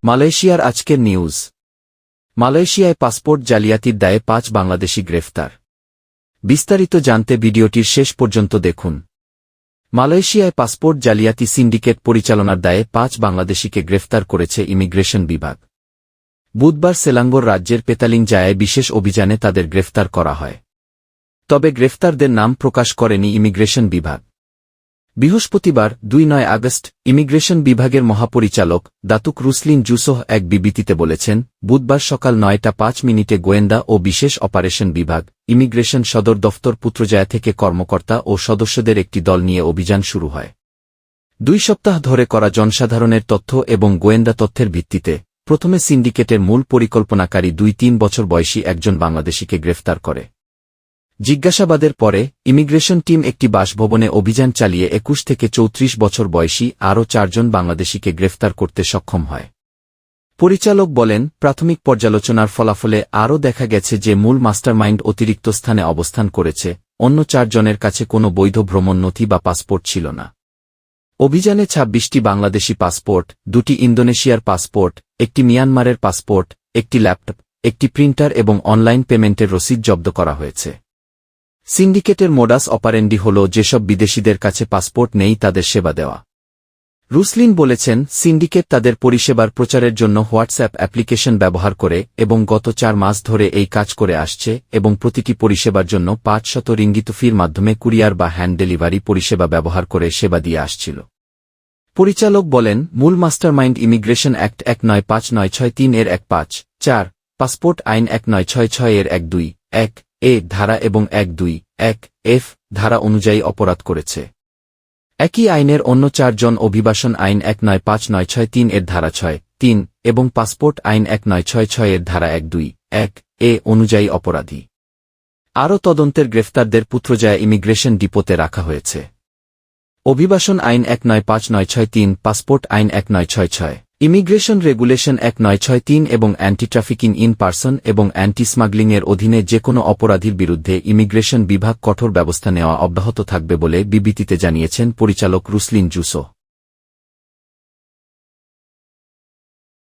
মালয়েশিয়ার আজকের নিউজ। মালয়েশিয়ায় পাসপোর্ট জালিয়াতির দায়ে ৫ বাংলাদেশি গ্রেফতার। বিস্তারিত জানতে ভিডিওটির শেষ পর্যন্ত দেখুন। মালয়েশিয়ায় পাসপোর্ট জালিয়াতি সিন্ডিকেট পরিচালনার দায়ে ৫ বাংলাদেশিকে গ্রেফতার করেছে ইমিগ্রেশন বিভাগ। বুধবার সেলাঙ্গোর রাজ্যের পেতালিং জায়ায় বিশেষ অভিযানে তাদের গ্রেফতার করা হয়। তবে গ্রেফতারদের নাম প্রকাশ করেনি ইমিগ্রেশন বিভাগ। বৃহস্পতিবার ২ আগস্ট ইমিগ্রেশন বিভাগের মহাপরিচালক দাতুক রুসলিন জুসোহ এক বিবৃতিতে বলেছেন, বুধবার সকাল ৯টা৫ গোয়েন্দা ও বিশেষ অপারেশন বিভাগ, ইমিগ্রেশন সদর দফতর পুত্রজায়া থেকে কর্মকর্তা ও সদস্যদের একটি দল নিয়ে অভিযান শুরু হয়। ২ সপ্তাহ ধরে করা জনসাধারণের তথ্য এবং গোয়েন্দা তথ্যের ভিত্তিতে প্রথমে সিন্ডিকেটের মূল পরিকল্পনাকারী ২-৩ বছর বয়সী একজন বাংলাদেশিকে গ্রেফতার করে। জিজ্ঞাসাবাদের পরে ইমিগ্রেশন টিম একটি বাসভবনে অভিযান চালিয়ে ২১ থেকে ৩৪ বছর বয়সী আরও ৪ জন বাংলাদেশিকে গ্রেফতার করতে সক্ষম হয়। পরিচালক বলেন, প্রাথমিক পর্যালোচনার ফলাফলে আরও দেখা গেছে যে মূল মাস্টারমাইন্ড অতিরিক্ত স্থানে অবস্থান করেছে, অন্য ৪ জনের কাছে কোনো বৈধ ভ্রমণ নথি বা পাসপোর্ট ছিল না। অভিযানে ২৬টি বাংলাদেশি পাসপোর্ট, ২টি ইন্দোনেশিয়ার পাসপোর্ট, একটি মিয়ানমারের পাসপোর্ট, একটি ল্যাপটপ, একটি প্রিন্টার এবং অনলাইন পেমেন্টের রসিদ জব্দ করা হয়েছে। সিন্ডিকেটের মোডাস অপারেন্ডি হল যেসব বিদেশিদের কাছে পাসপোর্ট নেই তাদের সেবা দেওয়া। রুসলিন বলেছেন, সিন্ডিকেট তাদের পরিষেবার প্রচারের জন্য হোয়াটসঅ্যাপ অ্যাপ্লিকেশন ব্যবহার করে এবং গত ৪ মাস ধরে এই কাজ করে আসছে এবং প্রতিটি পরিষেবার জন্য ৫০০ রিঙ্গিত ফির মাধ্যমে কুরিয়ার বা হ্যান্ড ডেলিভারি পরিষেবা ব্যবহার করে সেবা দিয়ে আসছিল। পরিচালক বলেন, মূল মাস্টারমাইন্ড ইমিগ্রেশন অ্যাক্ট ১৯৫৯৬৩ এর ১৫(৪), পাসপোর্ট আইন ১৯৬৬ এর ১২(১) এ ধারা এবং ১২(১) ধারা অনুযায়ী অপরাধ করেছে। একই আইনের অন্য ৪ জন অভিবাসন আইন ১৯৫৯৬৩ এর ধারা ৬(৩) এবং পাসপোর্ট আইন ১৯৬৬ এর ধারা ১২(১) অনুযায়ী অপরাধী। আরও তদন্তের গ্রেফতারদের পুত্রজায়া ইমিগ্রেশন ডিপোতে রাখা হয়েছে। অভিবাসন আইন ১৯৫৯৬৩, পাসপোর্ট আইন ১৯৬৬, ইমিগ্রেশন রেগুলেশন ১৯৬৩ এবং অ্যান্টি ট্রাফিকিং ইন পারসন এবং অ্যান্টি স্মাগলিংয়ের অধীনে যে কোনো অপরাধীর বিরুদ্ধে ইমিগ্রেশন বিভাগ কঠোর ব্যবস্থা নেওয়া অব্যাহত থাকবে বলে বিবৃতিতে জানিয়েছেন পরিচালক রুসলিন জুসোহ।